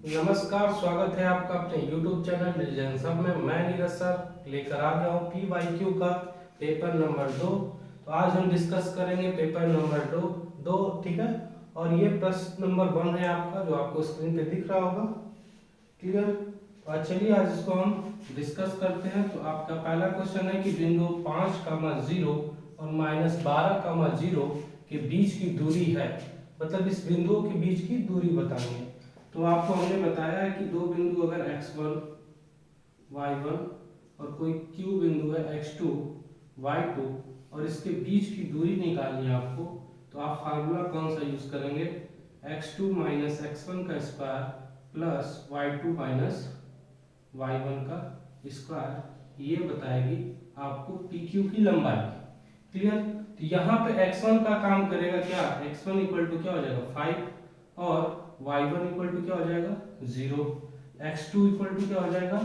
नमस्कार, स्वागत है आपका अपने YouTube चैनल रिलीजन सब में। मैं नीरज सर लेकर आ गया हूँ PYQ का पेपर नंबर 2। तो आज हम डिस्कस करेंगे पेपर नंबर दो, ठीक है। और ये प्रश्न नंबर 1 है आपका, जो आपको स्क्रीन पे दिख रहा होगा। क्लियर। तो चलिए आज इसको हम डिस्कस करते हैं। तो आपका पहला क्वेश्चन है कि बिंदु 5,0 और -12,0 के बीच की दूरी है, मतलब इस बिंदुओं के बीच की दूरी बतानी है। तो आपको हमने बताया है कि दो बिंदु अगर x1 y1 और कोई q बिंदु है x2 y2 और इसके बीच की दूरी निकालनी है आपको, तो आप फार्मूला कौन सा यूज करेंगे? x2 माइनस x1 का square plus y2 minus y1 का स्क्वायर, ये बताएगी आपको PQ की लंबाई। क्लियर। तो यहाँ पे x1 का काम करेगा क्या? x1 इक्वल टू क्या हो जाएगा 5 और y1 इक्वल टू क्या हो जाएगा 0। x2 इक्वल टू क्या हो जाएगा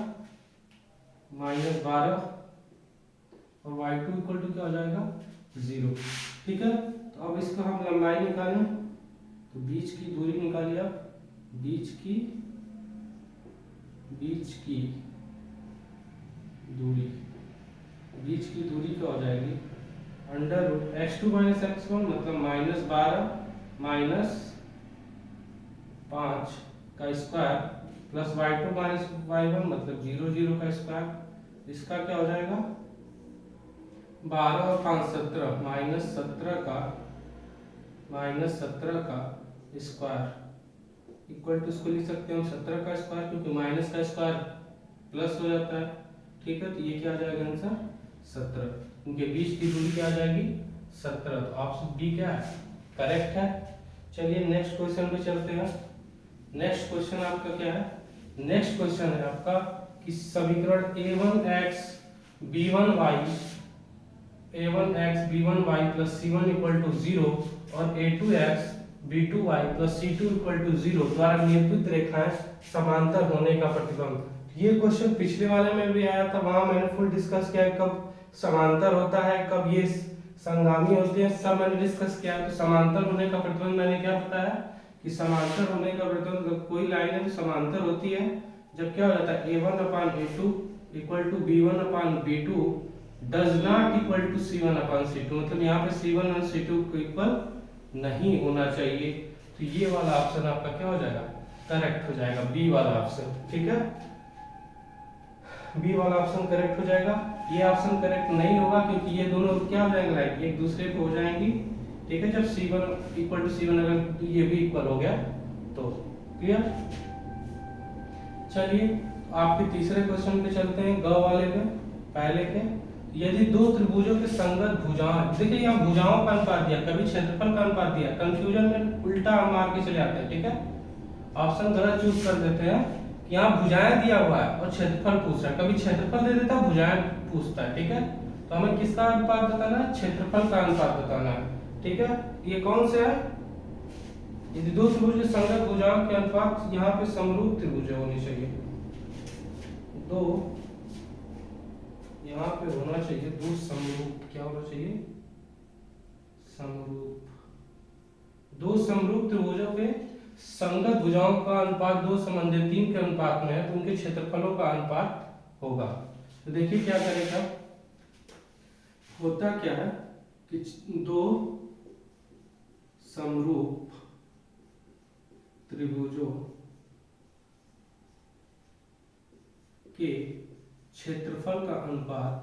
-12 और y2 इक्वल टू क्या हो जाएगा 0। ठीक है। तो अब इसका हम लंबाई निकालें, तो बीच की दूरी निकालिए आप। बीच की दूरी क्या हो जाएगी? Under root x2 minus x1 मतलब -12 माइनस 5 का square plus y2 minus y1 मतलब 0 का स्क्वायर। इसका क्या हो जाएगा 12 और 5 17 -17 का स्क्वायर इक्वल टू, इसको लिख सकते हैं हम 17 का स्क्वायर, क्योंकि माइनस का स्क्वायर प्लस हो जाता है। ठीक है। तो ये क्या आ जाएगा आंसर 17। उनके बीच की दूरी क्या आ जाएगी 17। तो ऑप्शन बी क्या है? करेक्ट है। चलिए नेक्स्ट क्वेश्चन पे चलते हैं। नेक्स्ट क्वेश्चन आपका क्या है? नेक्स्ट क्वेश्चन है आपका कि समीकरण a1x b1y plus c1 equal to 0 और a2x b2y plus c2 equal to 0 द्वारा निरूपित रेखाएं समांतर होने का प्रतिबंध। ये क्वेश्चन पिछले वाले में भी आया था, वहां मैंने फुल डिस्कस किया है कब समांतर होता है, कब ये संगामी होते हैं, सब मैंने डिस्कस किया है। तो समांतर होने का प्रतिबंध मैंने क्या बताया कि समांतर होने का प्रतिबंध कोई लाइनें समांतर होती है जब क्या हो जाता है a1/a2 equal to b1/b2 does not equal to c1/c2, मतलब यहाँ पे c1 और c2 को इक्वल नहीं होना चाहिए। तो ये वाला ऑप्शन आपका क्या हो जाएगा? करेक्ट हो जाएगा, बी वाला ऑप्शन। ठीक है, बी वाला ऑप्शन करेक्ट हो जाएगा। ये ऑप्शन करेक्ट नहीं होगा क्योंकि ये दोनों क्या हो जाएंगे, लाइक एक दूसरे पे हो जाएंगी। ठीक है, जब c1 इक्वल टू c1 अगर ये भी इक्वल हो गया तो क्लियर। चलिए आपके तीसरे क्वेश्चन पे चलते हैं, ग वाले पे। पहले के, यदि दो त्रिभुजों के संगत भुजाएं, देखिए यहाँ भुजाओं का अनुपात दिया, कभी क्षेत्रफल का अनुपात दिया, कंफ्यूजन में उल्टा मार के चले आते हैं। ठीक है, ऑप्शन गलत चूज कर देते हैं। यहाँ भुजाएं दिया हुआ है और क्षेत्रफल पूछ रहा है, कभी क्षेत्रफल दे देता है भुजाएं पूछता है। ठीक है, तो हमें किसका अनुपात बताना है? क्षेत्रफल का अनुपात बताना है। ठीक है, ये कौन से है? यदि दो त्रिभुज के संगत भुजाओं के अनुपात, यहाँ पे समरूप त्रिभुज होनी चाहिए। दो यहाँ पे होना चाहिए दो समरूप, क्या होना चाहिए? समरूप। दो समरूप त्रिभुजों के संगत भुजाओं का अनुपात 2:3 के अनुपात में है, तो उनके क्षेत्रफलों का अनुपात होगा। तो देखिए क्या करेगा, होता क्या है कि दो समरूप त्रिभुजों के क्षेत्रफल का अनुपात,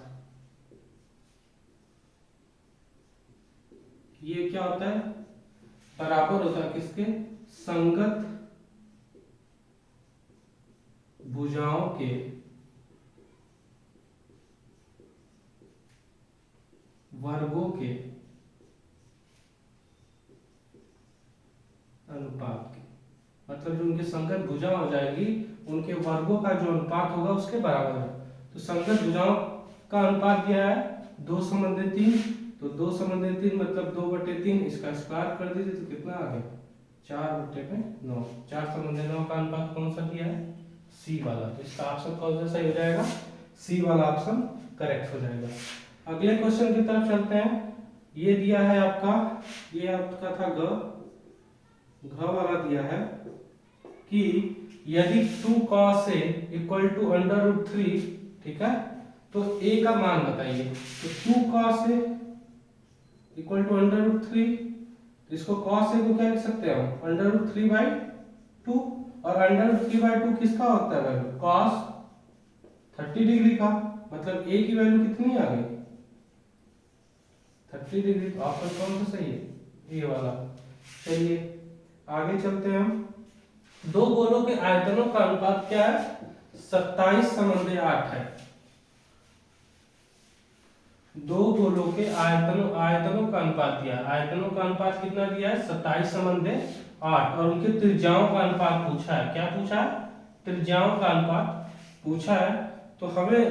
ये क्या होता है? बराबर होता है किसके? संगत भुजाओं के वर्गों के अनुपात के, मतलब जो उनके संगत भुजा हो जाएगी उनके वर्गों का जो अनुपात होगा उसके बराबर है। तो संगत भुजाओं का अनुपात दिया है 2:3, तो 2:3 मतलब 2/3, इसका स्क्वायर कर दीजिए तो कितना आ गया 4/9। 4/9 का अनुपात कौन सा दिया है? सी वाला। तो इसका ऑप्शन कौन सा सही हो जाएगा? सी वाला ऑप्शन करेक्ट हो जाएगा। अगले क्वेश्चन की तरफ चलते हैं। ये दिया है आपका, ये आपका था घ वाला दिया है कि यदि 2 cos a इक्वल टू √3, ठीक है, तो a का मान बताइए। तो 2 cos a इक्वल टू √3, इसको cos a को क्या लिख सकते हैं हम, √3/2, और √3/2 किसका होता है वैल्यू, cos 30 डिग्री का, मतलब a की वैल्यू कितनी आ गई, 30 डिग्री। तो ऑप्शन कौन सा सही है, ये वाला। चलिए आगे चलते हैं हम। दो गोलों के आयतनों का अनुपात क्या है, 27:8 है। दो गोलों के आयतनों का अनुपात दिया, आयतनों का अनुपात कितना दिया है, 27:8, और उनके त्रिज्याओं का अनुपात पूछा है। क्या पूछा है, त्रिज्याओं का अनुपात पूछा है। तो हमें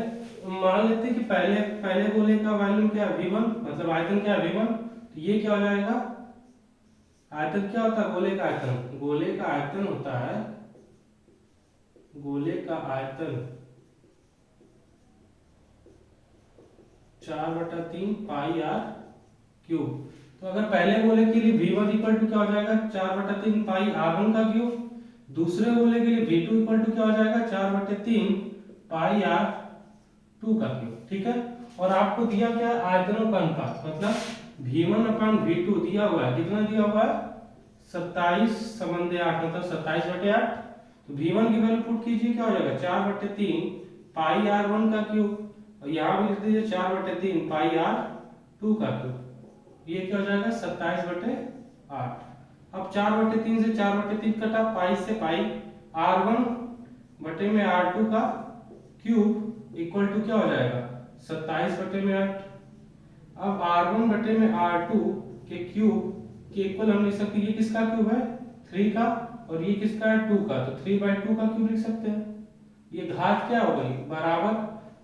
मान लेते हैं कि पहले गोले का वैल्यू क्या है, v1, मतलब आयतन क्या है, v1। तो ये क्या हो जाएगा, आयतन क्या होता है, गोले का आयतन, गोले का आयतन होता है, गोले का आयतन 4/3 पाई आर क्यूब। तो अगर पहले गोले के लिए v1 इक्वल टू क्या हो जाएगा, 4/3 पाई r1 का क्यूब। दूसरे गोले के लिए v2 इक्वल टू क्या हो जाएगा, 4/3 पाई r2 का क्यूब, ठीक है। और आपको दिया क्या, आयतनों का अनुपात, मतलब v1/v2 दिया हुआ है, कितना दिया हुआ है, 27:8, मतलब 27/8। तो v1 की वैल्यू पुट कीजिए, क्या हो जाएगा, 4/3 पाई r1 का क्यूब, और यहाँ भी लिख दीजिए 4/3 पाई r2 का क्यूब। ये क्या हो जाएगा, 27/8। अब 4/3 से 4/3 कटा, पाई से पाई, r1/r2 का क्यूब इक्वल टू क्या हो जाएगा, 27/8। अब r1/r2 के क्यूब के इक्वल हम लिख सकते हैं, ये किसका क्यूब है, 3 का, और ये किसका है, 2 का। तो 3/2 का क्यूब लिख सकते हैं। ये घात क्या हो गई, बराबर।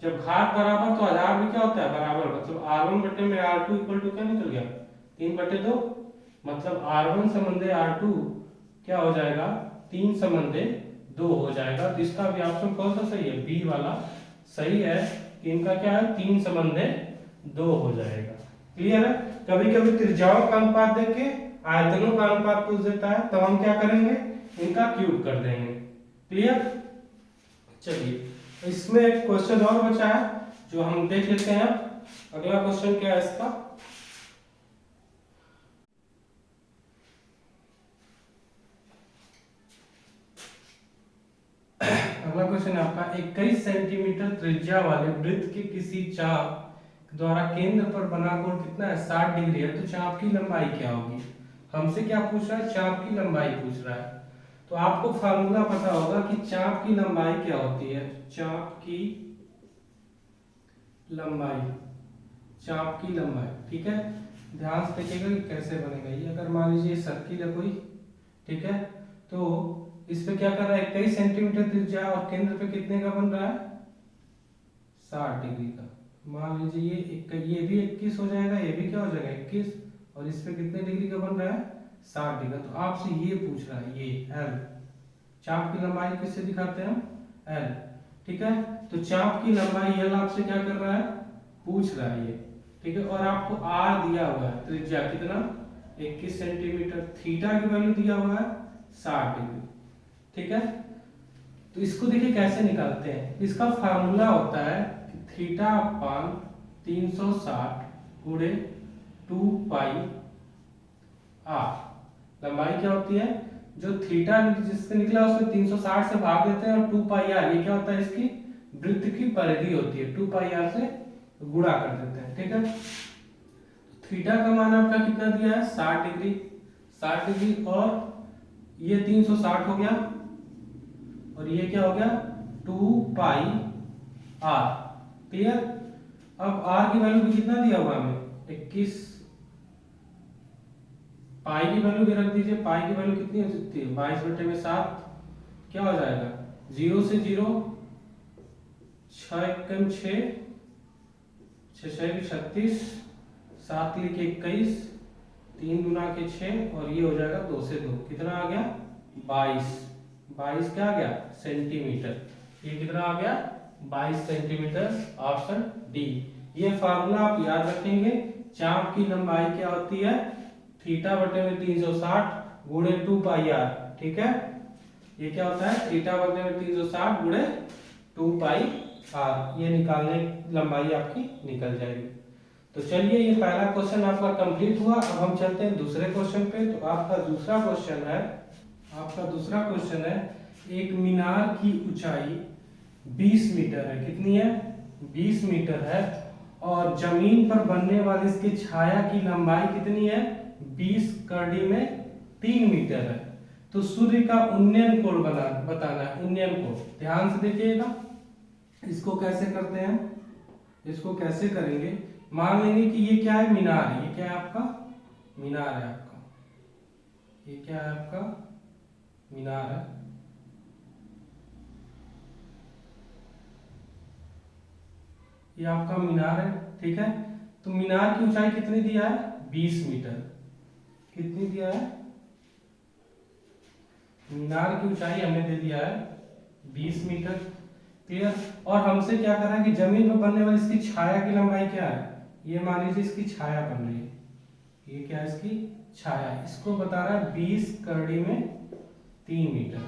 जब घात बराबर तो आधार में क्या होता है, बराबर, मतलब r1/r2 इक्वल टू क्या निकल गया, 3/2, मतलब r1/r2 क्या हो जाएगा, 3/2 हो जाएगा। तो इसका भी ऑप्शन कौन सा सही है, बी वाला सही है, कि इनका क्या है, 3/2 हो जाएगा। क्लियर है। कभी कभी त्रिज्याओं का अनुपात देख के आयतनों का अनुपात पूछ देता है, तब हम क्या करेंगे, इनका क्यूब कर देंगे। क्लियर। चलिए इसमें एक क्वेश्चन और बचा है जो हम देख लेते हैं। अगला क्वेश्चन क्या है इसका, अगला क्वेश्चन है आपका, 21 सेंटीमीटर त्रिज्या वाले वृत्त के किसी चाप द्वारा केंद्र पर बना कोण कितना है, 60 डिग्री है। तो चाप की लंबाई क्या होगी, हमसे क्या पूछ रहा है, चाप की लंबाई पूछ रहा है। तो आपको फार्मूला पता होगा कि चाप की लंबाई क्या होती है, चाप की लंबाई, चाप की लंबाई, ठीक है। ध्यान से देखिएगा कि कैसे बनेगा ये। अगर मान लीजिए सर्किल है कोई, ठीक है, तो इस पे क्या कर रहा है, 21 सेंटीमीटर त्रिज्या, और केंद्र पे कितने का बन रहा है, 60 डिग्री का। मान लीजिए ये भी 21 हो जाएगा, ये भी क्या हो जाएगा 21, और इस पे कितने डिग्री का बन रहा है, 60 डिग्री। तो आपसे ये पूछ रहा है, ये एल, चाप की लंबाई किससे दिखाते हैं हम, एल, ठीक है। तो चाप की लंबाई एल आपसे क्या कर रहा है, पूछ रहा है ये, ठीक है। और आपको आर दिया हुआ है, त्रिज्या कितना, 21 सेंटीमीटर, थीटा की वैल्यू दिया हुआ है 60 डिग्री, ठीक है। तो इसको देखिए कैसे निकालते हैं। इसका फार्मूला होता है थीटा अपान 360 गुणे 2 पाई आर। लंबाई क्या होती है, जो थीटा जिससे निकला उसको 360 से भाग देते हैं, और 2 पाई आर ये क्या होता है, इसकी वृत्त की परिधि होती है, 2 पाई आर से गुणा कर देते हैं, ठीक है। थीटा का मान आपका कितना दिया है, 60 डिग्री, 60 डिग्री, और ये 360 हो गया, और ये क्या हो गया, 2 पाई आर। क्लियर। अब आर की वैल्यू भी कितना दिया हुआ हमें, 21, पाई की वैल्यू भी रख दीजिए, पाई की वैल्यू कितनी हो सकती है, 22/7, क्या हो जाएगा, 0 से 0, 6 एकम 6, 6 36, 7 लिखे 21, 3 गुना के 6, और ये हो जाएगा 2 से 2, कितना आ गया, 22 क्या आ गया, सेंटीमीटर। ये कितना आ गया, 22 सेंटीमीटर, ऑप्शन डी। ये फार्मूला आप याद रखेंगे। चाप की लंबाई क्या होती है, थीटा बटे में 360 गुणे 2 पाई आर, ठीक है। ये क्या होता है, थीटा बदले में 360 गुणे 2 पाई आर, ये निकालने लंबाई आपकी निकल जाएगी। तो चलिए ये पहला क्वेश्चन आपका कंप्लीट हुआ। अब हम चलते हैं दूसरे क्वेश्चन पे। तो आपका दूसरा क्वेश्चन है एक मीनार की ऊंचाई 20 मीटर है। कितनी है, 20 मीटर है, और जमीन पर बनने वाली इसकी छाया की लंबाई कितनी है, 20 कड़ी में 3 मीटर है। तो सूर्य का उन्नयन कोण बताना है, उन्नयन कोण। ध्यान से देखिएगा, इसको कैसे करते हैं, इसको कैसे करेंगे। मान लेंगे कि ये क्या है, मीनार है। ये क्या है आपका, मीनार है आपका। ये क्या है आपका, मीनार है। ये आपका मीनार है, ठीक है। तो मीनार की ऊंचाई कितनी दिया है, 20 मीटर। कितनी दिया है, मीनार की ऊंचाई हमें दे दिया है 20 मीटर। क्लियर। और हमसे क्या कर रहा है कि जमीन पर बनने वाली इसकी छाया की लंबाई क्या है, ये मान लीजिए इसकी छाया बन रही है, ये क्या है इसकी छाया, इसको बता रहा है 20 कड़ी में 3 मीटर।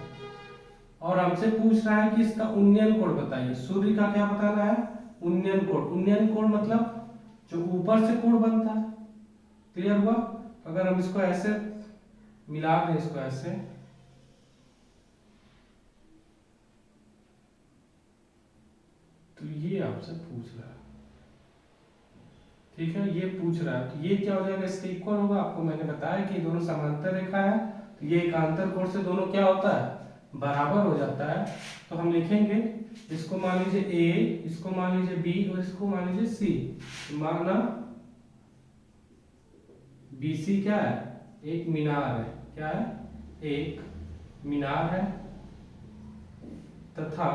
और हमसे पूछ रहा है कि इसका उन्नयन कोण बताइए। सूर्य का क्या बताना है, उन्नयन कोण। उन्नयन कोण मतलब जो ऊपर से कोण बनता है। क्लियर हुआ। अगर हम इसको ऐसे मिला दें, इसको ऐसे, तो ये आपसे पूछ रहा है, ठीक है, ये पूछ रहा है। तो ये क्या हो जाएगा, इसके इक्वल होगा। आपको मैंने बताया कि दोनों समांतर रेखा है, तो ये एकांतर कोण से दोनों क्या होता है, बराबर हो जाता है। तो हम लिखेंगे, इसको मान लीजिए ए, इसको मान लीजिए बी, और इसको मान लीजिए सी। माना बीसी क्या है, एक मीनार है। क्या है, एक मीनार है, तथा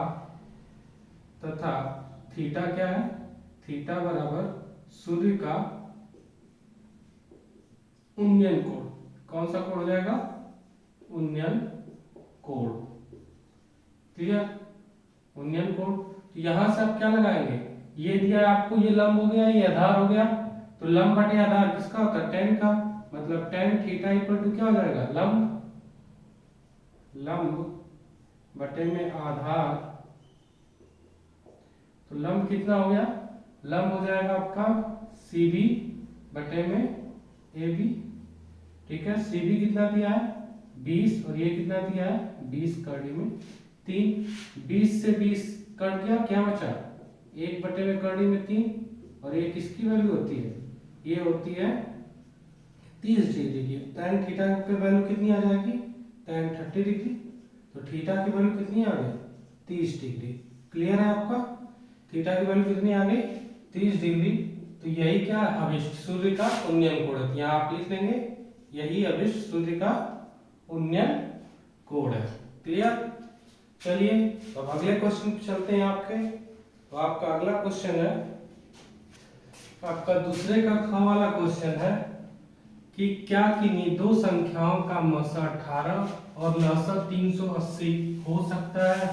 थीटा क्या है, थीटा बराबर सूर्य का उन्नयन कोण। कौन सा कोण हो जाएगा, उन्नयन कोण। क्लियर, उन्नयन कोण। तो यहां से आप क्या लगाएंगे, ये दिया आपको, ये लंब हो गया, ये आधार हो गया। तो लंब बटे आधार किसका होता है, tan का। मतलब tan थीटा इक्वल टू क्या हो जाएगा, लंब बटे में आधार। तो लंब कितना हो गया, लंब हो जाएगा आपका CB बटे में AB। ठीक है, CB कितना दिया है 20, और ये कितना दिया है 20 कड़ी में 3। 20 से 20 कट गया, क्या बचा, 1 बटे में कड़ी में 3। और ये किसकी वैल्यू होती है, ये होती है 30 डिग्री की। tan थीटा की वैल्यू कितनी आ जाएगी, tan 30 डिग्री। तो थीटा की वैल्यू कितनी आ गई, 30 डिग्री। क्लियर है आपका, थीटा की वैल्यू कितनी आ गई, 30 डिग्री। तो यही क्या, अभिष्ट सूर्य का उन्नयन कोण है। यहाँ आप लिख लेंगे, यही अभिष्ट सूर्य का उन्नयन कोण है। क्लियर। चलिए अब अगले क्वेश्चन पे चलते हैं आपके। तो आपका अगला क्वेश्चन है, आपका दूसरे का ख वाला क्वेश्चन है कि क्या किन्हीं दो संख्याओं का मसा 18 और लसा 380 हो सकता है।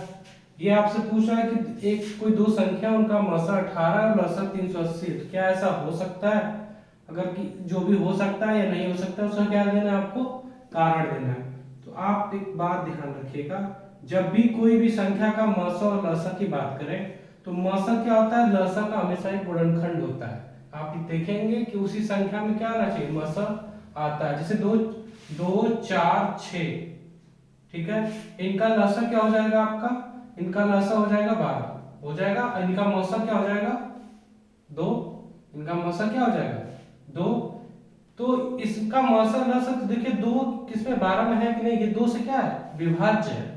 ये आपसे पूछ रहा है कि एक कोई दो संख्या, उनका मसा 18 और लसा 380, तो क्या ऐसा हो सकता है। अगर कि जो भी हो सकता है या नहीं हो सकता है, उसका क्या देना है, आपको कारण देना है। तो आप एक बात ध्यान रखिएगा, जब भी कोई भी संख्या का मसा और लसा की बात करें, तो मसा क्या होता है, लसा का हमेशा एक गुणनखंड होता है। आप देखेंगे कि उसी संख्या में क्या आना चाहिए, मसा आता है। जैसे 2 2 4 6, ठीक है, इनका लसा क्या हो जाएगा आपका, इनका लसा हो जाएगा 12 हो जाएगा, और इनका मौसा क्या हो जाएगा 2, इनका मौसा क्या हो जाएगा 2। तो इसका मौसा लसा तो देखिए 2 किसमें 12 में है कि नहीं, ये 2 से क्या है, विभाज्य है।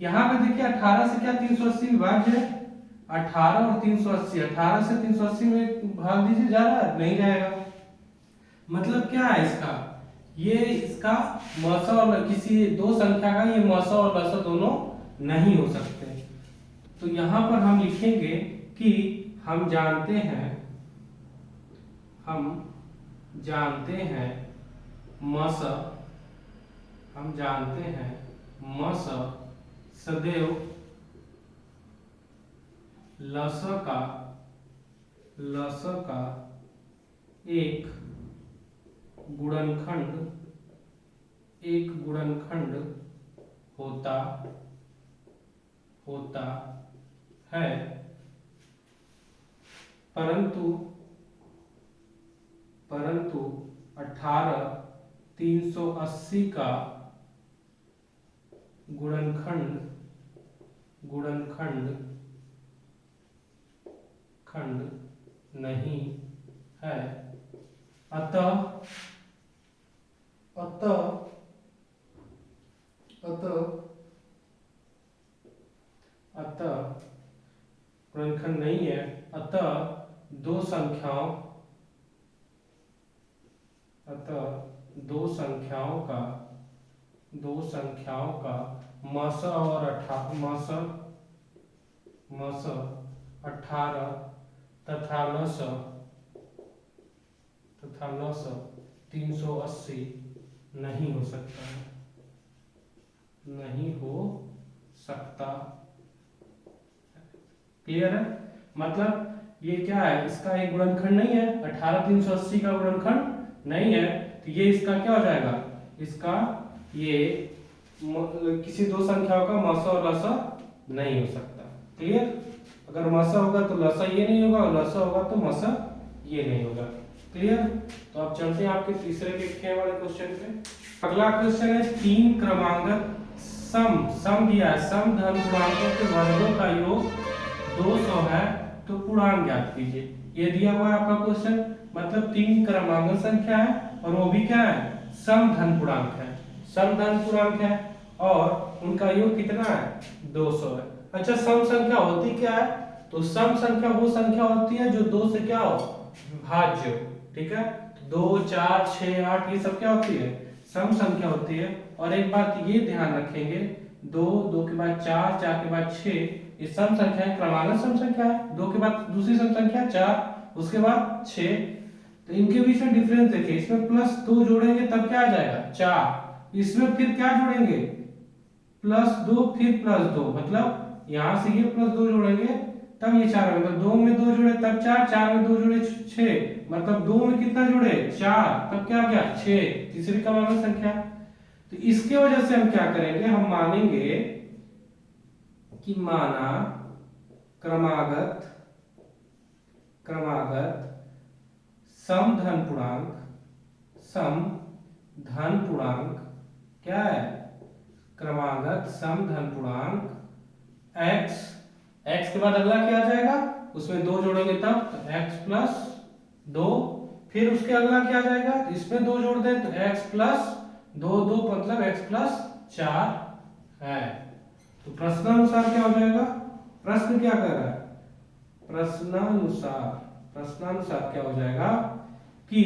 यहाँ पे देखिए 18 से क्या 380 विभाज्य है। 18 और 380, 18 से 380 में भाग दीजिए, जा रहा है, नहीं जाएगा। मतलब क्या है इसका, ये इसका मौसा और किसी दो संख्या का ये मौसा और लसा दोनों नहीं हो सकते। तो यहां पर हम लिखेंगे कि हम जानते हैं मस सदैव लसा का एक गुणनखंड होता होता है, परंतु 18,380 का गुणनखंड नहीं है। अतः गुणनखंड नहीं है, अतः दो संख्याओं का मस और 18 तथा लस 380 नहीं हो सकता है, नहीं हो सकता। क्लियर है? मतलब ये क्या है, इसका एक गुणनखंड नहीं है, 18,380 का गुणनखंड नहीं है, तो ये इसका क्या हो जाएगा, इसका ये किसी दो संख्याओं का मसा और लसा नहीं हो सकता। क्लियर? अगर मसा होगा तो लसा ये नहीं होगा, और लसा होगा तो मसा ये नहीं होगा। क्लियर? तो अब चलते हैं आपके तीसरे व्याख्यान वाले क्वेश्चन पे। अगला क्वेश्चन है, तीन क्रमांगत सम दिया है, सम धन पूर्णांकों के वर्गों का योग 200 है, तो पूर्णांक ज्ञात कीजिए। ये दिया हुआ है आपका क्वेश्चन, मतलब तीन क्रमांगत संख्या है और वो भी क्या है, सम धन पूर्णांक है, सम धन पूर्णांक है और उनका योग कितना है, 200 है। अच्छा, सम संख्या होती क्या है, तो सम संख्या वो संख्या होती है जो 2 से क्या हो, भाज्य हो। ठीक है, 2, 4, 6, 8 ये सब क्या होती है, सम संख्या होती है। और एक बात ये ध्यान रखेंगे, 2, 2 के बाद 4, 4 के बाद 6 ये सम संख्या है, क्रमागत सम संख्या है। 2 के बाद दूसरी सम संख्या 4, उसके बाद 6, तो इनके बीच में डिफरेंस देखिए, इसमें +2 जोड़ेंगे तब क्या आ जाएगा, 4, इसमें फिर क्या जोड़ेंगे, +2 फिर +2, मतलब यहां से ये +2 जोड़ेंगे तब ये 4 होगा, 2 में 2 जोड़े तब 4, 4 में 2 जोड़े 6, मतलब 2 में कितना जोड़े, 4, तब क्या आ गया 6, तीसरी क्रमांक संख्या। तो इसके वजह से हम क्या करेंगे, हम मानेंगे कि माना क्रमागत सम धन पूर्णांक क्या है, क्रमागत सम धन पूर्णांक x के बाद अगला क्या आ जाएगा, उसमें 2 जोड़ेंगे तब, तो x + 2, फिर उसके अगला क्या आ जाएगा, इसमें 2 जोड़ दें तो x + 2, 2 मतलब x + 4 है। तो प्रश्नानुसार क्या हो जाएगा, प्रश्न क्या कर रहा है, प्रश्नानुसार क्या हो जाएगा कि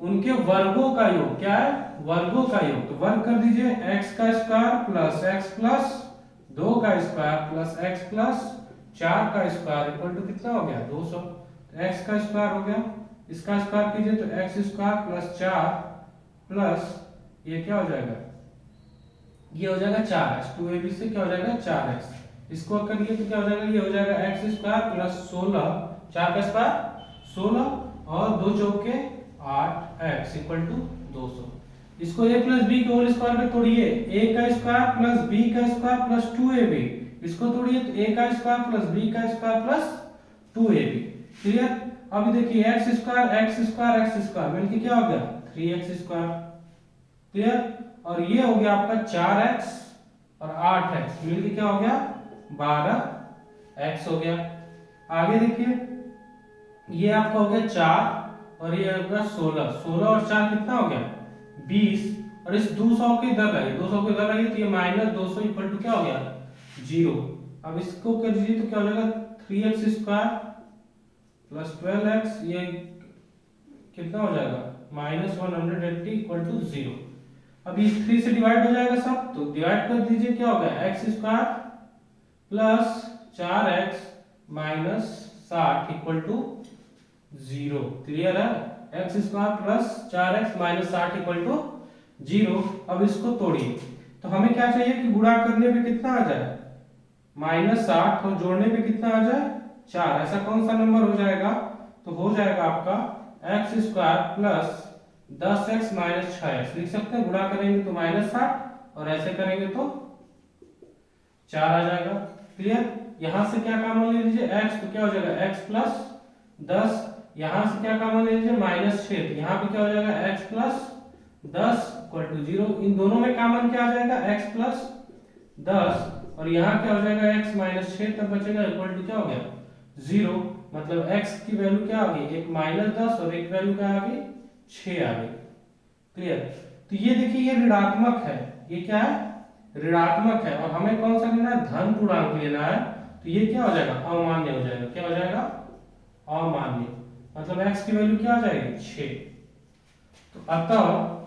उनके वर्गों का योग क्या है, वर्गों का योग, तो वर्ग कर दीजिए, x² + x + 2 का स्क्वायर प्लस x प्लस 4 का स्क्वायर इक्वल टू कितना हो गया, 200। तो x का स्क्वायर हो गया, इसका स्क्वायर कीजिए तो x स्क्वायर प्लस 4 प्लस ये क्या हो जाएगा, ये हो जाएगा 4x, 2ab से क्या हो जाएगा 4x, इसको करिए तो क्या हो जाएगा, ये हो जाएगा x स्क्वायर प्लस 16, 4 का स्क्वायर 16 और 2 चौके 8x इक्वल टू 200। इसको a प्लस बी के होल स्क्वायर में तोड़िए, a का स्क्वायर प्लस b का स्क्वायर प्लस 2ab, इसको तोड़िए तो a का स्क्वायर प्लस b का स्क्वायर प्लस 2ab। क्लियर? अभी देखिए x स्क्वायर मिलके क्या हो गया 3x स्क्वायर। क्लियर? और ये हो गया आपका 4x और 8x मिलके क्या हो गया 12x हो गया। आगे देखिए, ये आपका हो गया 4 और ये हो गया 16, 16 और 4 कितना हो गया 20, और इस 200 के इधर लाइए, 200 को इधर लाइए तो ये -200 इक्वल टू क्या हो गया 0। अब इसको कर दीजिए तो क्या हो जाएगा 3x स्क्वायर प्लस 12x, ये कितना हो जाएगा -180 इक्वल टू 0। अब ये 3 से डिवाइड हो जाएगा सब, तो डिवाइड कर दीजिए, क्या हो गया x square plus 4x minus 60 equal to 0। Clear है? x square plus 4x minus 60 equal to 0। अब इसको तोड़िए, तो हमें क्या चाहिए कि गुणा करने पे कितना आ जाए -60 और जोड़ने पे कितना आ जाए 4, ऐसा कौन सा नंबर हो जाएगा, तो हो जाएगा आपका x square plus 10x minus 6x, लिख सकते हैं, गुणा करेंगे तो -60 और ऐसे करेंगे तो 4 आ जाएगा। क्लियर। यहां से क्या कॉमन ले लीजिए x, तो क्या हो जाएगा x प्लस 10। यहां से क्या कॉमन ले लीजिए -6, तो यहाँ पे क्या हो जाएगा x प्लस 10 इक्वल टू 0। इन दोनों में कॉमन क्या आ जाएगा x प्लस 10, और यहाँ क्या हो जाएगा x माइनस 6, तब बचेगा इक्वल टू क्या हो गया 0। मतलब x की वैल्यू क्या आ गई, एक -10 और एक वैल्यू क्या आ गई 6 आ गई। क्लियर। तो ये देखिए ये ऋणात्मक है, ये क्या है ऋणात्मक है, और हमें कौन सा लेना है धन पूर्णांक लेना है। तो ये क्या हो जाएगा अमान्य हो जाएगा। क्या हो जाएगा अमान्य, मतलब x की वैल्यू क्या आ जाएगी 6। तो अतः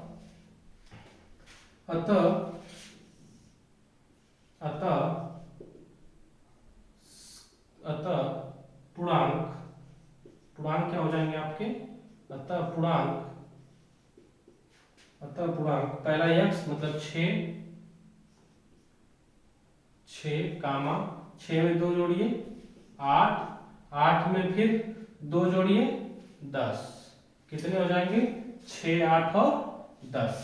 अतः पूर्णांक क्या हो जाएंगे आपके, अतः पूर्णांक पहला x मतलब 6 कामा 6 में 2 जोड़िए 8, 8 में फिर 2 जोड़िए 10, कितने हो जाएंगे 6, 8 और 10।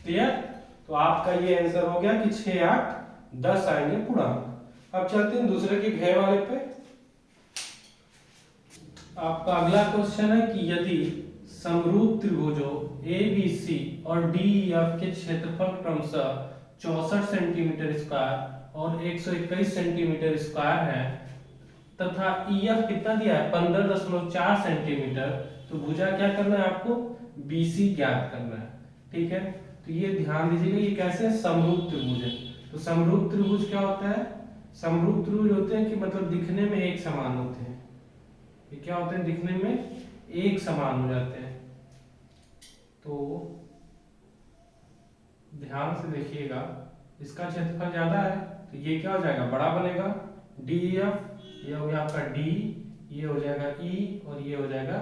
क्लियर। तो आपका ये आंसर हो गया कि 6, 8, 10 आएंगे पूर्णांक। अब चलते हैं दूसरे के घय वाले पे। आपका अगला क्वेश्चन है कि यदि समरूप त्रिभुजों ABC और DEF के क्षेत्रफल क्रमशः 64 सेंटीमीटर स्क्वायर और 121 सेंटीमीटर स्क्वायर है तथा EF कितना दिया है 15.4 सेंटीमीटर, तो भुजा क्या करना है आपको BC ज्ञात करना है। ठीक है, तो ये ध्यान दीजिएगा ये कैसे है समरूप त्रिभुज है। तो समरूप त्रिभुज क्या होता है, समरूप त्रिभुज होते हैं कि मतलब दिखने में एक समान होते हैं। ये क्या होते हैं दिखने में एक समान हो जाते हैं। तो ध्यान से देखिएगा, इसका क्षेत्रफल ज्यादा है तो ये क्या हो जाएगा बड़ा बनेगा DEF, ये हो गया आपका D, ये हो जाएगा E और ये हो जाएगा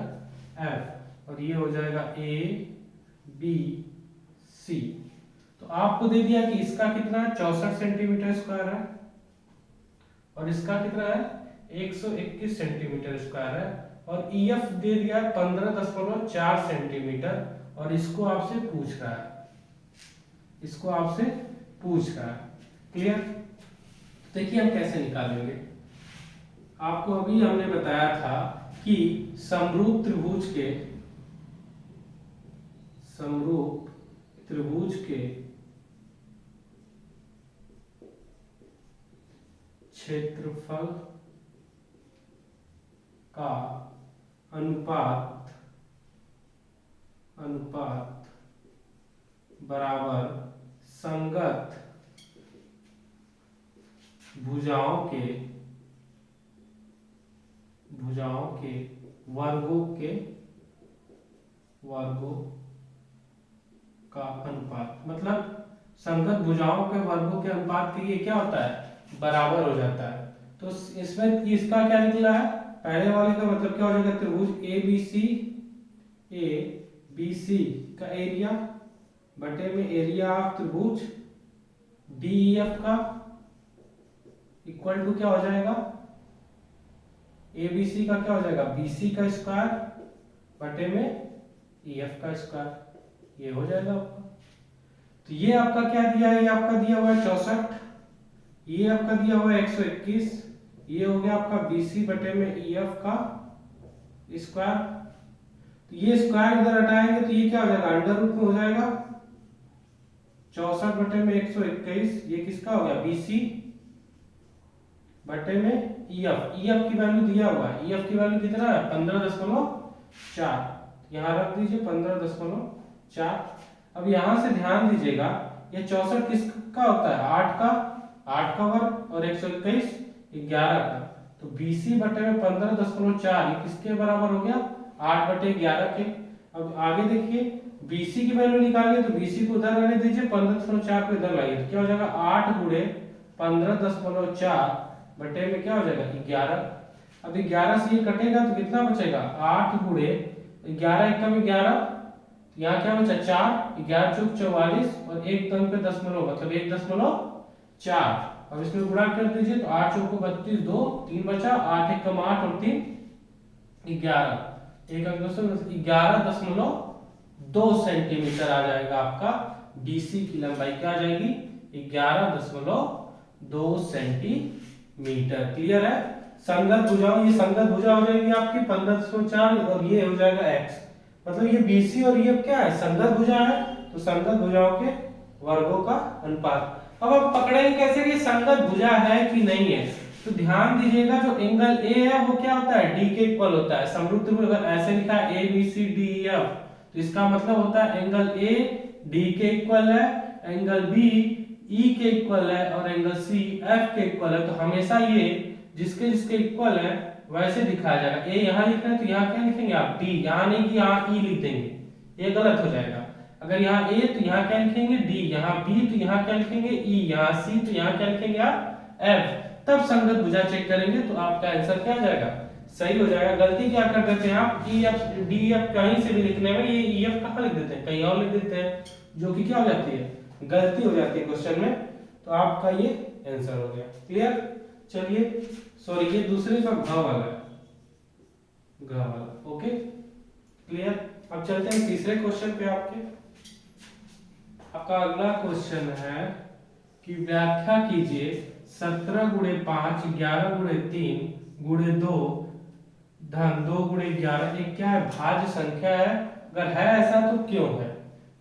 F, और ये हो जाएगा A B C। तो आपको दे दिया कि इसका कितना है 64 सेंटीमीटर स्क्वायर है और इसका कितना है 121 सेंटीमीटर स्क्वायर है, और EF दे दिया 15.4 सेंटीमीटर, और इसको आपसे पूछ रहा है, क्लियर। देखिए हम कैसे निकालेंगे। आपको अभी हमने बताया था कि समरूप त्रिभुज के क्षेत्रफल का अनुपात बराबर संगत भुजाओं के वर्गों का अनुपात, मतलब संगत भुजाओं के वर्गों के अनुपात के लिए क्या होता है बराबर हो जाता है। तो इसमें इसका क्या निकला है, पहले वाले का मतलब क्या हो जाएगा त्रिभुज ABC का एरिया बटे में एरिया ऑफ त्रिभुज DEF का इक्वल टू क्या हो जाएगा ABC का क्या हो जाएगा BC का स्क्वायर बटे में EF का स्क्वायर, ये हो जाएगा आपका। तो ये आपका क्या दिया है, ये आपका दिया हुआ है 64, ये आपका दिया हुआ है 121, ये हो गया आपका BC बटे में EF का स्क्वायर। तो ये स्क्वायर इधर हटाएंगे तो ये क्या हो जाएगा अंडर रूट में हो जाएगा 64 बटे में 121, ये किसका हो गया BC बटे में EF की वैल्यू दिया हुआ है, EF की वैल्यू कितना है 15.4, यहाँ रख दीजिए 15.4। अब यहाँ से ध्यान दीजिएगा ये 64 किसका होता है 8 का वर्ग और 121 11 का, तो BC बटे में 15.4 ये किसके बराबर हो गया 8 बटे 11 के। अब आगे देखिए BC की वैल्यू निकालिए, तो BC को उधर रहने दीजिए 15.4 को इधर लाइए, तो क्या हो जाएगा 8 गुणे 15.4 बटे में क्या हो जाएगा 11। अब 11 से ये कटेगा तो कितना बचेगा 8 गुणे 11 एकम 11, यहाँ क्या बचा 4, 11 चौक 44 और एक तंग पे दशमलव मतलब 1.4। अब इसमें गुणा कर दीजिए तो 8 चौको 32, 2 3 बचा, 8 एकम 8 और 3 11, एक अंक 11.2 सेंटीमीटर आ जाएगा आपका BC की लंबाई क्या आ जाएगी 11.2 सेंटीमीटर। क्लियर है। संगत भुजाओं, ये संगत भुजा हो जाएगी आपकी 15.4 और ये हो जाएगा x, मतलब ये BC और ये क्या है संगत भुजा है, तो संगत भुजाओं के वर्गों का अनुपात। अब आप पकड़ेंगे कैसे कि संगत भुजा है कि नहीं है, तो ध्यान दीजिएगा जो एंगल A है वो क्या होता है D के इक्वल होता है। समरूप त्रिभुज अगर ऐसे लिखा है ABCDEF तो इसका मतलब होता है एंगल A D के इक्वल है, एंगल B E के इक्वल है और एंगल C F के इक्वल है। तो हमेशा ये जिसके जिसके इक्वल है वैसे दिखाया जाएगा। A यहाँ लिख रहे हैं तो यहाँ क्या लिखेंगे आप D, यहाँ नहीं कि यहाँ E लिख देंगे, ये गलत हो जाएगा। अगर यहाँ A तो यहाँ क्या लिखेंगे D, यहाँ B तो यहाँ क्या लिखेंगे E, यहाँ C तो यहाँ क्या लिखेंगे आप F। तब संगत भुजा चेक करेंगे तो आपका आंसर क्या आ जाएगा सही हो जाएगा। गलती क्या कर देते हैं आप EF DF कहीं से भी लिखने में ये EF कहाँ लिख देते हैं कहीं और लिख देते हैं, जो कि क्या हो जाती है गलती हो जाती है क्वेश्चन में। तो आपका ये आंसर हो गया। क्लियर। चलिए सॉरी ये दूसरे का घ वाला है, घ वाला। Okay clear. अब चलते हैं तीसरे क्वेश्चन पे। आपका अगला क्वेश्चन है कि व्याख्या कीजिए 17 गुणे 5 11 गुणे 3 गुणे 2 धन 2 गुणे 11 एक क्या है भाज्य संख्या है, अगर है ऐसा तो क्यों है।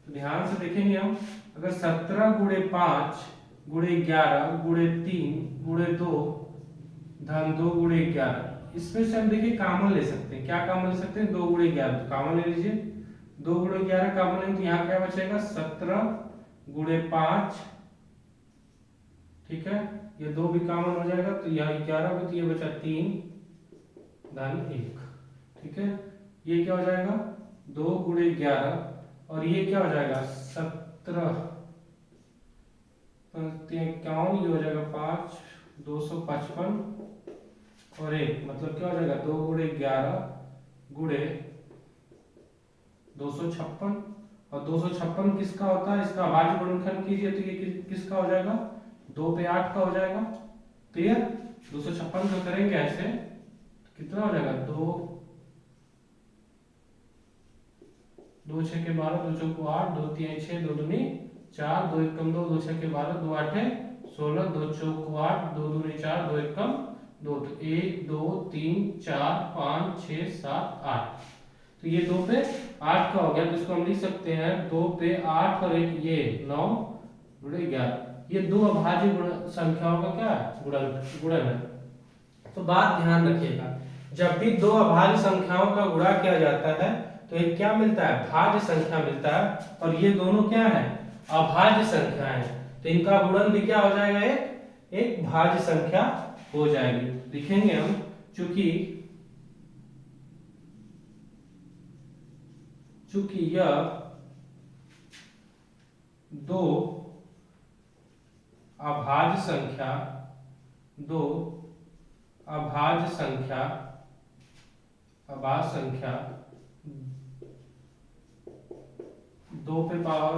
तो ध्यान से देखेंगे हम, अगर 17 गुणे 5 गुणे 11 गुणे 3 गुणे 2 धन 2 गुणे 11, इसमें से हम देखिए कॉमन ले सकते हैं। क्या कॉमन ले सकते हैं 2 गुणे 11, तो कॉमन ले लीजिए 2 गुणे 11 कॉमन लेंगे तो यहाँ क्या बचेगा 17 गुणे 5, ठीक है ये 2 भी कॉमन हो जाएगा तो यहाँ 11 में तो ये बचा 3 धन 1, ठीक है ये क्या हो जाएगा 2 गुणे 11 और ये क्या हो जाएगा 17 51, ये हो जाएगा 5 255 और 1 मतलब क्या हो जाएगा 2 गुणे 11 गुणे 256 और 256 किसका होता है, इसका भाज्य गुणनखंड कीजिए तो ये किसका हो जाएगा 2 पे 8 का हो जाएगा। क्लियर। 256 को करेंगे ऐसे तो कितना हो जाएगा 2 2 6 के 12 2 चौको 8 2 3 6 2 दूनी 4 2 एकम 2 2 6 के 12 2 8 16 2 चौको 8 2 दूनी 4 2 एकम 2, तो 1 2 3 4 5 6 7 8, तो ये 2 पे 8 का हो गया। तो इसको हम लिख सकते हैं 2 पे 8 और 1 ये 9 गुणे 11, ये दो अभाज्य गुण संख्याओं का क्या है गुणन है। तो बात ध्यान रखिएगा, जब भी दो अभाज्य संख्याओं का गुणा किया जाता है तो एक क्या मिलता है भाज्य संख्या मिलता है, और ये दोनों क्या है अभाज्य संख्या है, तो इनका गुणन भी क्या हो जाएगा एक भाज्य संख्या हो जाएगी। लिखेंगे हम चूंकि यह दो अभाज्य संख्या 2 पे पावर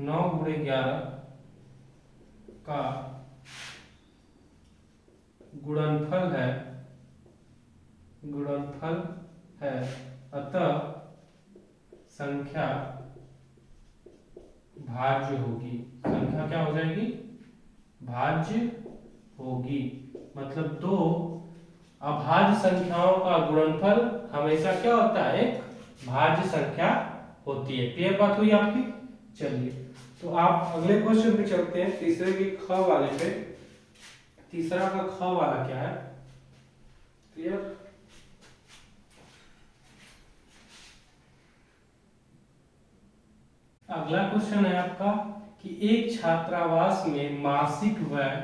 9 गुणे 11 का गुणनफल है, अतः संख्या भाज्य होगी। संख्या क्या हो जाएगी भाज्य होगी, मतलब दो अभाज्य संख्याओं का गुणनफल हमेशा क्या होता है एक भाज्य संख्या होती है। क्लियर बात हुई आपकी। चलिए तो आप अगले क्वेश्चन पे चलते हैं, तीसरे के ख वाले पे। तीसरा का ख वाला क्या है क्लियर। अगला क्वेश्चन है आपका कि एक छात्रावास में मासिक व्यय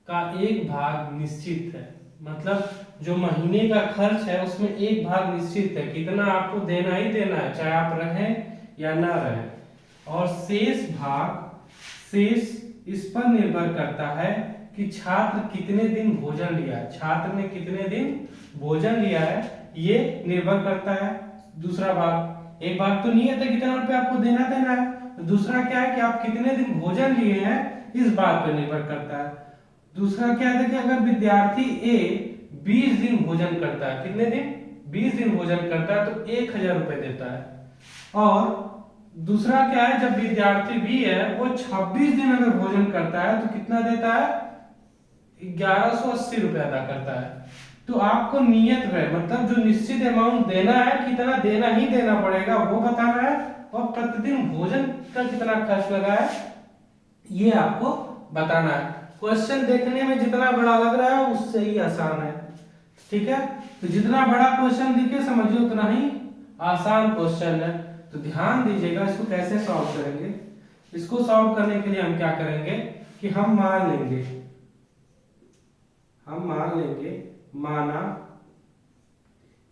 का एक भाग निश्चित है, मतलब जो महीने का खर्च है उसमें एक भाग निश्चित है, कितना आपको देना ही देना है चाहे आप रहें या ना रहें, और शेष इस पर निर्भर करता है कि छात्र कितने दिन भोजन लिया है। छात्र ने कितने दिन भोजन लिया है ये निर्भर करता है। दूसरा भाग, एक भाग तो नियत है कितना रुपए आपको देना है, तो दूसरा क्या है कि आप कितने दिन भोजन लिए हैं इस बात पर निर्भर करता है। दूसरा क्या है कि अगर विद्यार्थी ए 20 दिन भोजन करता है, कितने दिन 20 दिन भोजन करता है तो 1000 रुपए देता है, और दूसरा क्या है, जब विद्यार्थी बी है वो 26 दिन अगर भोजन करता है तो कितना देता है, 1180 रुपये अदा करता है। तो आपको नियत व्यय मतलब जो निश्चित अमाउंट देना है, कितना देना ही देना पड़ेगा वो बताना है, और प्रतिदिन भोजन का कितना खर्च लगा है ये आपको बताना है। क्वेश्चन देखने में जितना बड़ा लग रहा है उससे ही आसान है, ठीक है। तो जितना बड़ा क्वेश्चन दिखे समझिए उतना ही आसान क्वेश्चन है। तो ध्यान दीजिएगा, इसको कैसे सॉल्व करेंगे। इसको सॉल्व करने के लिए हम क्या करेंगे कि हम मान लेंगे माना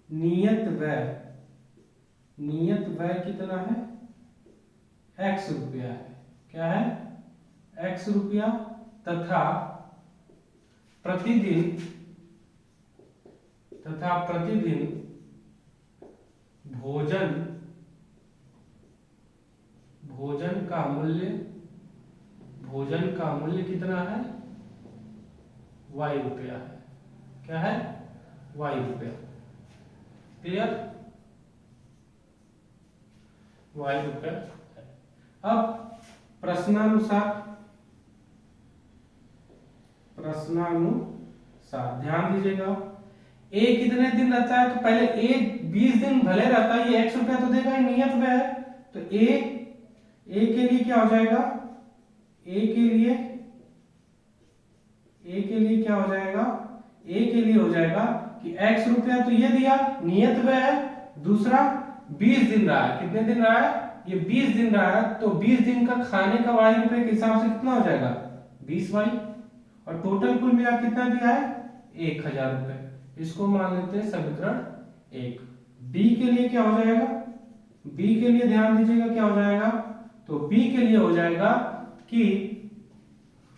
नियत व्यय कितना है, x रुपया है। क्या है, x रुपया, तथा प्रतिदिन भोजन का मूल्य कितना है, y रुपया है। क्या है, y रुपया। क्लियर, y रुपया। अब प्रश्नानुसार ध्यान दीजिएगा, a कितने दिन रहता है, तो पहले a 20 दिन भले रहता है, ये x रुपया तो देगा ही, नियत व्यय है। तो a के लिए क्या हो जाएगा, a के लिए हो जाएगा कि x रुपया तो ये दिया नियत व्यय है, दूसरा 20 दिन रहा है। कितने दिन रहा है, ये 20 दिन रहा है, तो 20 दिन का खाने का y रुपये के हिसाब से कितना हो जाएगा, 20y, और टोटल कुल मिला कितना दिया है, 1000 रुपये। इसको मान लेते हैं समीकरण 1। b के लिए क्या हो जाएगा, b के लिए ध्यान दीजिएगा क्या हो जाएगा, तो b के लिए हो जाएगा कि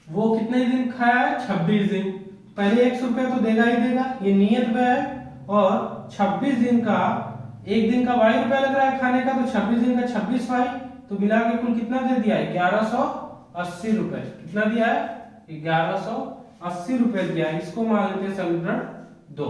वो कितने दिन खाया है, 26 दिन। पहले 100 रुपया तो देगा ही देगा, ये नियत व्यय है, और 26 दिन का, एक दिन का y रुपया लग रहा है खाने का, तो 26 दिन का 26y, तो मिला के कुल कितना दे दिया है, 1180 रुपए। कितना दिया है, 1180 रुपए दिया है। इसको मान लेते हैं समीकरण 2।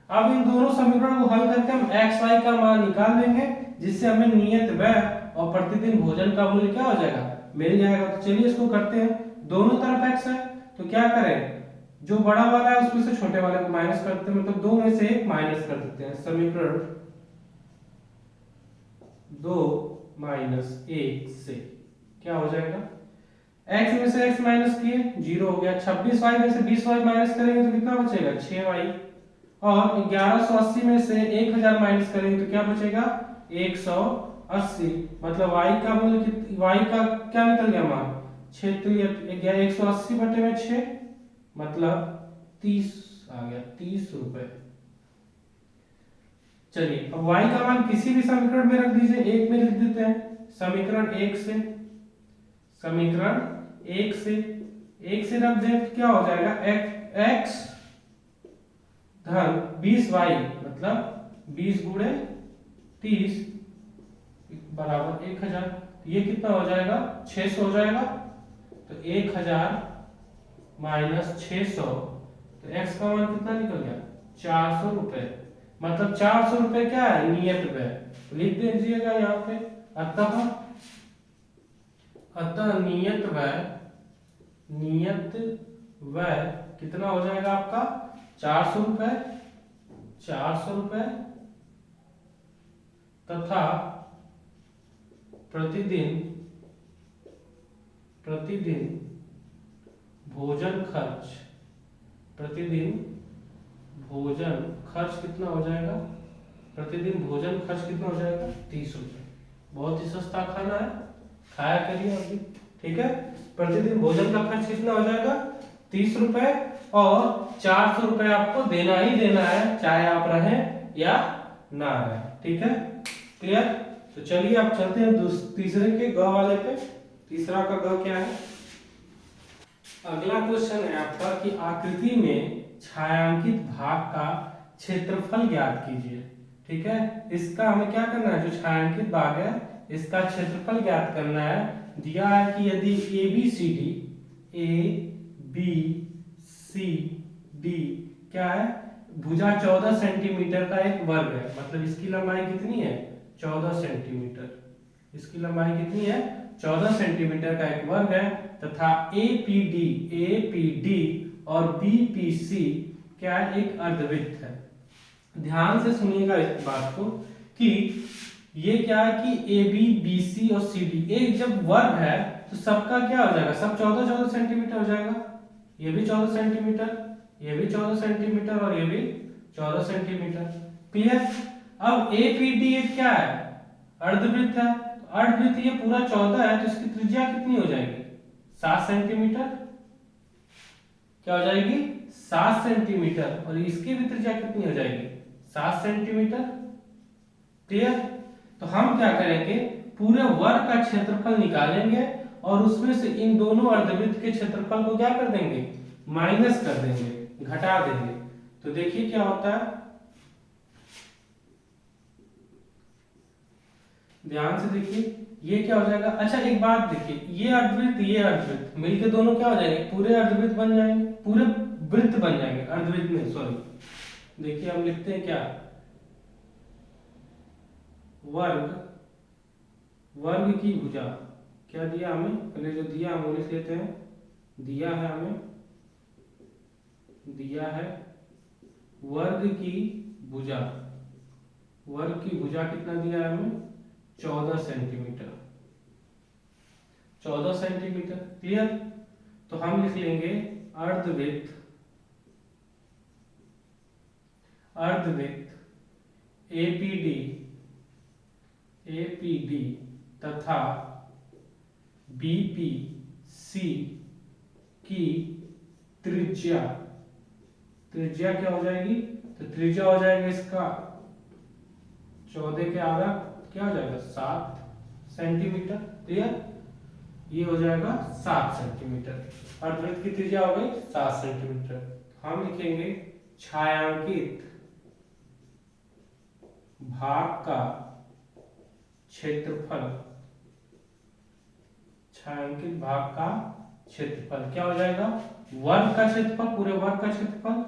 अब इन दोनों समीकरण को हल करके हम x y का मान निकाल लेंगे, जिससे हमें नियत व्यय और प्रतिदिन भोजन का मूल्य क्या हो जाएगा, मिल जाएगा। तो चलिए इसको करते हैं। दोनों तरफ x है तो क्या करें, जो बड़ा वाला है उसमें से छोटे वाले को माइनस करते हैं, मतलब 2 में से 1 माइनस कर देते हैं। समीकरण 2 - 1 से क्या हो जाएगा, x में से x माइनस किए 0 हो गया, 26y में से 20y माइनस करेंगे तो कितना बचेगा, 6y, और 1180 में से 1000 माइनस करेंगे तो क्या बचेगा, 180। मतलब y का मूल्य y का क्या निकल गया मान, 6 तो ये 180 बटे में 6 मतलब 30 आ गया, 30 रुपए। चलिए अब y का मान किसी भी समीकरण में रख दीजिए, एक में लिख देते हैं। समीकरण 1 से रख दें तो क्या हो जाएगा, x धन 20y मतलब 20 गुणे 30 बराबर 1000। ये कितना हो जाएगा, 600 हो जाएगा। तो 1000 माइनस 600, तो x का मान कितना निकल गया, 400 रुपए। मतलब 400 रुपए क्या है, नियत व्यय। तो लिख दीजिएगा यहाँ पे, अतः नियत व्यय कितना हो जाएगा आपका, 400 रुपए तथा प्रतिदिन भोजन खर्च कितना हो जाएगा, प्रतिदिन भोजन खर्च कितना हो जाएगा, 30 रुपए। बहुत ही सस्ता खाना है, खाया करिए अभी, ठीक है। प्रतिदिन भोजन का खर्च कितना हो जाएगा, 30 रुपए, और 400 रुपए आपको देना ही देना है, चाहे आप रहें या ना रहें, ठीक है। क्लियर। तो चलिए आप चलते हैं तीसरे के ग वाले पे। तीसरा का ग क्या है, अगला क्वेश्चन है आपका कि आकृति में छायांकित भाग का क्षेत्रफल ज्ञात कीजिए, ठीक है। इसका हमें क्या करना है, जो छायांकित भाग है इसका क्षेत्रफल ज्ञात करना है। दिया है कि यदि ए बी सी डी क्या है, भुजा 14 सेंटीमीटर का एक वर्ग है, मतलब इसकी लंबाई कितनी है, 14 सेंटीमीटर। इसकी लंबाई कितनी है 14 सेंटीमीटर का एक वर्ग है, तथा एपीडी और बीपीसी क्या है, एक अर्धवृत्त है। ध्यान से सुनिएगा इस बात को कि ये क्या है कि ए बी बी सी और सी डी एक जब वर्ग है तो सबका क्या हो जाएगा, सब 14 सेंटीमीटर हो जाएगा। ये भी 14 सेंटीमीटर, ये भी 14 सेंटीमीटर और ये भी 14 सेंटीमीटर। क्लियर। अब एपीडी ये क्या है, अर्धवृत्त है। तो अर्धवृत्त ये पूरा 14 है तो इसकी त्रिज्या कितनी हो जाएगी 7 सेंटीमीटर। क्या हो जाएगी 7 सेंटीमीटर, और इसकी भी त्रिज्या कितनी हो जाएगी 7 सेंटीमीटर। क्लियर। तो हम क्या करेंगे, पूरे वर्ग का क्षेत्रफल निकालेंगे और उसमें से इन दोनों अर्धवृत्त के क्षेत्रफल को क्या कर देंगे, माइनस कर देंगे, घटा देंगे। तो देखिए क्या होता है, ध्यान से देखिए ये क्या हो जाएगा। अच्छा एक बात देखिए, ये अर्धवृत्त मिलके दोनों क्या हो जाएंगे, पूरे अर्धवृत्त बन जाएंगे, पूरे वृत्त बन जाएंगे, अर्धवृत्त में सॉरी। देखिए हम लिखते हैं क्या, वर्ग की भुजा। क्या दिया हमें, पहले जो दिया हम वो लिख लेते हैं। दिया है हमें, दिया है वर्ग की भुजा। वर्ग की भुजा कितना दिया है हमें 14 सेंटीमीटर। 14 सेंटीमीटर। क्लियर। तो हम लिख लेंगे अर्धवृत्त एपीडी तथा बीपीसी की त्रिज्या क्या हो जाएगी, तो त्रिज्या हो जाएगा इसका 14 के आधा क्या हो जाएगा 7 सेंटीमीटर। क्लियर। ये हो जाएगा 7 सेंटीमीटर। अर्धवृत्त की त्रिज्या हो गई 7 सेंटीमीटर। हम लिखेंगे छायांकित भाग का क्षेत्रफल। छायांकित भाग का क्षेत्रफल क्या हो जाएगा, वर्ग का क्षेत्रफल, पूरे वर्ग का क्षेत्रफल,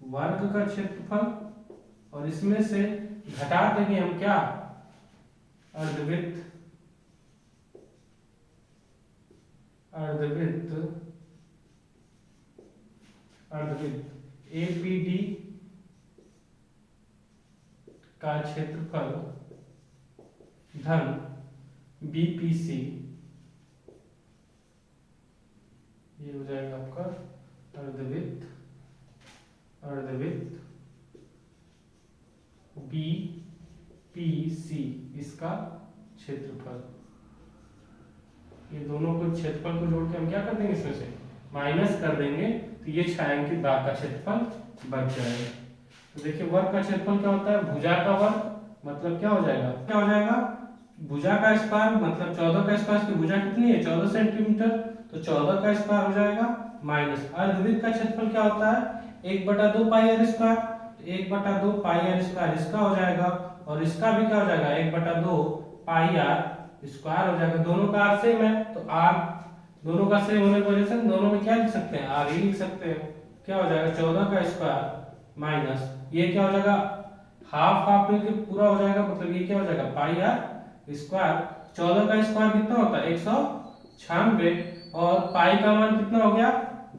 वर्ग का क्षेत्रफल, और इसमें से घटा देंगे हम क्या, अर्धवृत्त एपीडी का क्षेत्रफल धन बीपीसी, ये हो जाएगा आपका अर्धवृत्त बीपीसी इसका क्षेत्रफल। ये दोनों को क्षेत्रफल को जोड़ के हम क्या कर देंगे, इसमें से माइनस कर देंगे, तो ये छायांकित भाग का क्षेत्रफल बच जाएगा। तो देखिए वर्ग का क्षेत्रफल क्या होता है, भुजा का वर्ग, मतलब क्या हो जाएगा, भुजा का स्क्वायर, मतलब 14 का स्क्वायर की भुजा कितनी है 14 सेंटीमीटर, तो 14 का स्क्वायर हो जाएगा माइनस अर्धवृत्त का क्षेत्रफल क्या होता है 1/2 पाई आर स्क्वायर, तो 1/2 पाई आर स्क्वायर इसका हो जाएगा, और इसका भी क्या हो जाएगा 1/2 पाई आर स्क्वायर हो जाएगा। दोनों का आर सेम है, तो आर दोनों का सेम होने की वजह से दोनों में क्या लिख सकते हैं, आर ही लिख सकते हैं। क्या हो जाएगा 14 का स्क्वायर माइनस ये क्या हो जाएगा हाफ हाफ में पूरा हो जाएगा, मतलब ये क्या हो जाएगा पाई आर स्क्वायर। 14 का स्क्वायर कितना होता है 196, और पाई का मान कितना हो गया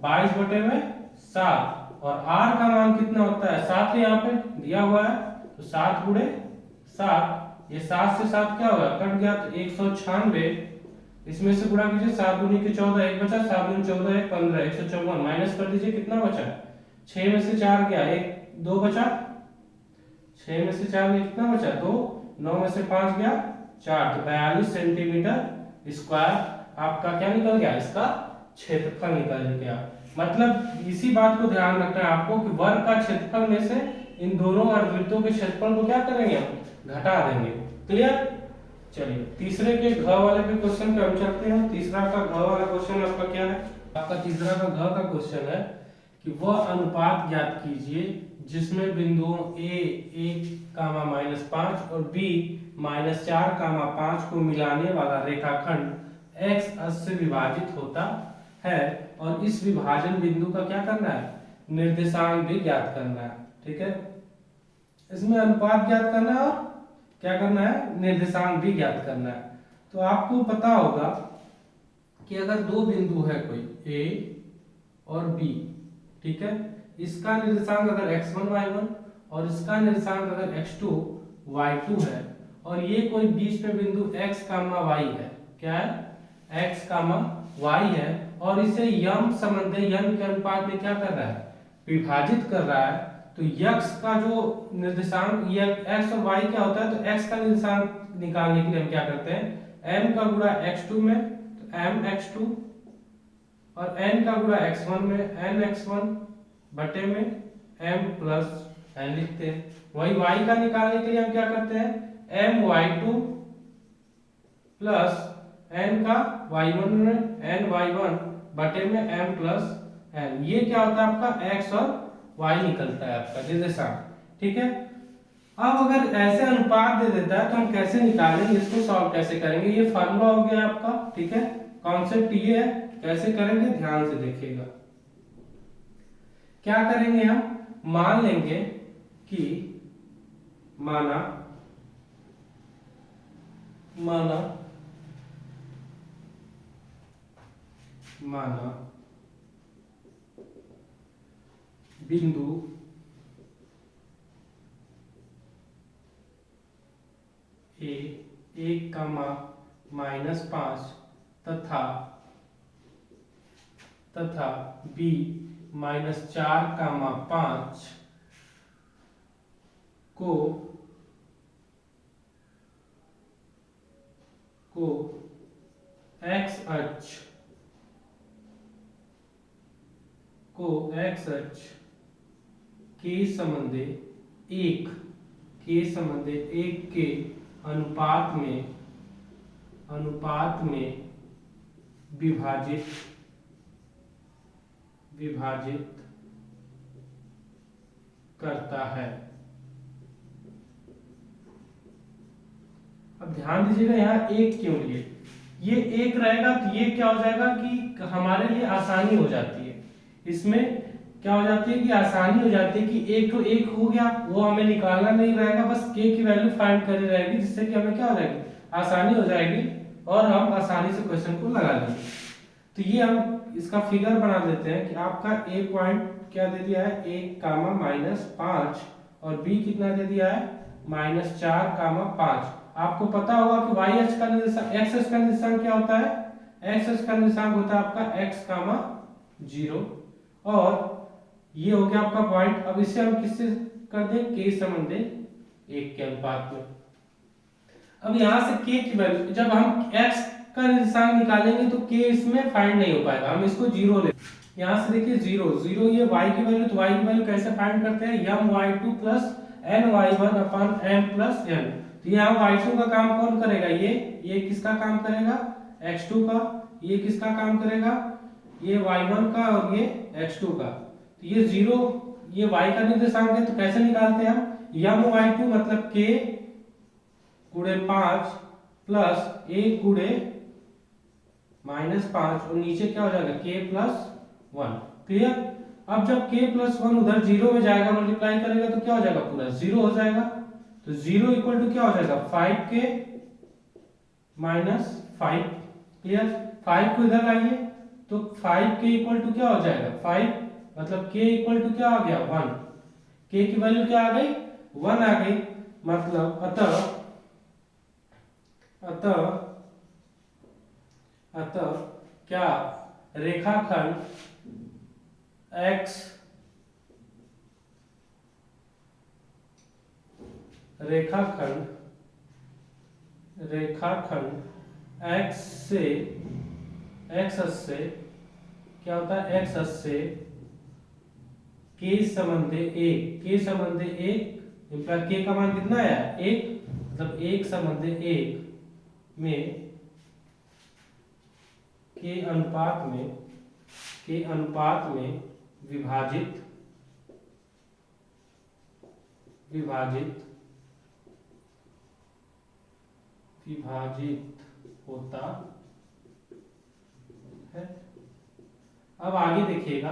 22/7, और आर का मान कितना होता है 7 यहाँ पे दिया हुआ है, तो 7 गुणे 7, ये 7 से 7 क्या होगा कट गया, तो 196, इसमें से गुणा कीजिए 7 दूनी के 14, एक बचा, 7 दूनी 14 1 15, 154 माइनस कर दीजिए, कितना बचा 6 में से 4 गया, 1 2 बचा, 6 में से 4 गया कितना बचा 2, 9 में से 5 गया 4, तो 42 सेंटीमीटर स्क्वायर आपका क्या निकल गया, इसका क्षेत्रफल निकल गया। मतलब इसी बात को ध्यान रखना है आपको कि वर्ग का क्षेत्रफल में से इन दोनों अर्धवृत्तों के क्षेत्रफल को क्या करेंगे हम घटा देंगे। क्लियर। चलिए तीसरे के घ वाले पे क्वेश्चन पे हम चलते हैं। तीसरा का घ वाला क्वेश्चन आपका क्या है, आपका तीसरा का घ का क्वेश्चन है कि वह अनुपात ज्ञात कीजिए जिसमें बिंदुओं a 1, -5 और b -4, 5 को मिलाने वाला रेखाखंड x अक्ष से विभाजित होता है, और इस विभाजन बिंदु का क्या करना है, निर्देशांक भी ज्ञात करना है। ठीक है, इसमें अनुपात ज्ञात करना है और क्या करना है, निर्देशांक भी ज्ञात करना है। तो आपको पता होगा कि अगर दो बिंदु है कोई ए और बी, ठीक है, इसका निर्देशांक अगर x1 y1 और इसका निर्देशांक अगर x2 y2 है, और ये कोई बीच में बिंदु x, y है, क्या है, x, y है, और इसे यम संबंध यम के अनुपात में क्या कर रहा है, विभाजित कर रहा है, तो x का जो निर्देशांक, ये x और y क्या होता है, तो x का निर्देशांक निकालने के लिए हम क्या करते हैं, m का गुणा x2 में, तो m x2, और n का गुणा x1 में n x1 बटे में m प्लस n लिखते हैं। वही y का निकालने के लिए हम क्या करते हैं, m y2 प्लस n का y1 में n y1 बटे में m प्लस n। ये क्या होता है आपका x और y निकलता है आपका निर्देशांक, ठीक है। अब अगर ऐसे अनुपात दे देता है तो हम कैसे निकालेंगे, इसको सॉल्व कैसे करेंगे, ये फार्मूला हो गया आपका, ठीक है। कॉन्सेप्ट ये है, कैसे करेंगे ध्यान से देखिएगा। क्या करेंगे हम, मान लेंगे कि माना बिंदु ए 1,-5 तथा बी -4,5 को x अक्ष के संबंध 1 के अनुपात में विभाजित करता है। अब ध्यान दीजिएगा यहाँ एक क्यों लिए, ये एक रहेगा तो ये क्या हो जाएगा कि हमारे लिए आसानी हो जाती है, इसमें क्या हो जाती है कि आसानी हो जाती है कि एक तो एक हो गया, वो हमें निकालना नहीं रहेगा, बस k की वैल्यू फाइंड करनी रहेगी, जिससे कि हमें क्या हो जाएगी, आसानी हो जाएगी और हम आसानी से क्वेश्चन को लगा लेंगे। तो ये हम इसका फिगर बना देते हैं कि आपका a पॉइंट क्या दे दिया है, 1,-5 और b कितना दे दिया है, -4,5। आपको पता होगा कि y अक्ष का निर्देशांक, x अक्ष का निर्देशांक क्या होता है, x अक्ष का निर्देशांक होता है आपका x, 0, और ये हो गया आपका पॉइंट। अब इसे हम किससे कर दें, k संबंध 1 के अनुपात में। अब यहाँ से k की वैल्यू, जब हम x का निर्देशांक निकालेंगे तो k इसमें फाइंड नहीं हो पाएगा, हम इसको 0 ले, यहाँ से देखिए 0 0, ये y की वैल्यू, तो y की वैल्यू कैसे फाइंड करते हैं, m y2 plus n y1 अपन m प्लस n। तो यहाँ y2 का काम कौन करेगा, ये किसका काम करेगा, x2 का, ये किसका काम करेगा, ये y1 का, और ये x2 का। तो ये 0, ये y का निर्देशांक है, तो कैसे निकालते हैं हम, m y2 मतलब k गुणे 5 प्लस 1 गुणे -5, और नीचे क्या हो जाएगा, k प्लस 1। क्लियर। अब जब k प्लस 1 उधर 0 में जाएगा, मल्टीप्लाई करेगा तो क्या हो जाएगा, पूरा 0 हो जाएगा। तो 0 इक्वल टू क्या हो जाएगा, 5k -5। क्लियर। 5 को इधर लाइए तो 5k इक्वल टू क्या हो जाएगा, 5 मतलब k इक्वल टू क्या आ गया, 1। k की वैल्यू क्या आ गई, 1 आ गई। मतलब अतः क्या रेखाखंड x से क्या होता है, x अक्ष से k संबंध 1 इंप्लाई k का मान कितना आया, 1, मतलब 1 संबंध 1 में के अनुपात में विभाजित होता है। अब आगे देखिएगा,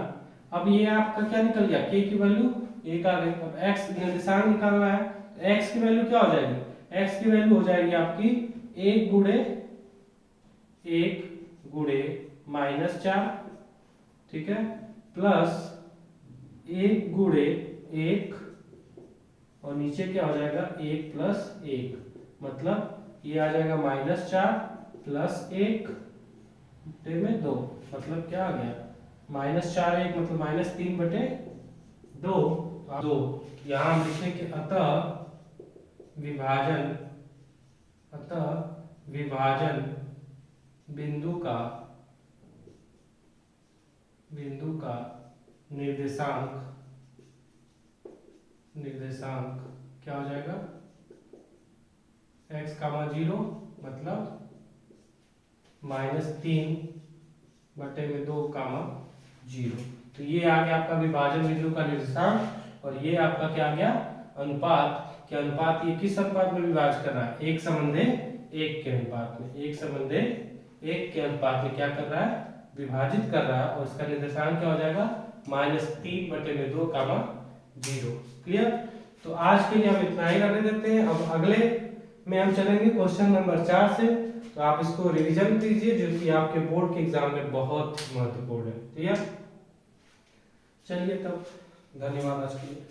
अब ये आपका क्या निकल गया, k की वैल्यू 1 आ गई। अब x निर्देशांक निकालना है, तो x की वैल्यू क्या हो जाएगी, x की वैल्यू हो जाएगी आपकी 1 गुणे -4, ठीक है, प्लस 1 गुणे 1, और नीचे क्या हो जाएगा 1 + 1, मतलब ये आ जाएगा -4 + 1 बटे में 2, मतलब क्या आ गया -4 1 मतलब -3/2। 2 यहाँ हम लिखें कि अतः विभाजन बिंदु का निर्देशांक क्या हो जाएगा x, 0 मतलब -3/2, 0। तो ये आ गया आपका विभाजन बिंदु का निर्देशांक, और ये आपका क्या आ गया अनुपात। कि अनुपात ये किस अनुपात में विभाजित कर रहा है, 1:1 के अनुपात में, 1:1 के अनुपात में क्या कर रहा है विभाजित कर रहा है, और इसका निर्देशांक क्या हो जाएगा -3/2, 0। क्लियर। तो आज के लिए हम इतना ही रहने देते हैं। अब अगले में हम चलेंगे क्वेश्चन नंबर 4 से, तो आप इसको रिवीजन कीजिए जो कि आपके बोर्ड के एग्जाम में बहुत महत्वपूर्ण है। ठीक है, चलिए तब धन्यवाद आज के लिए।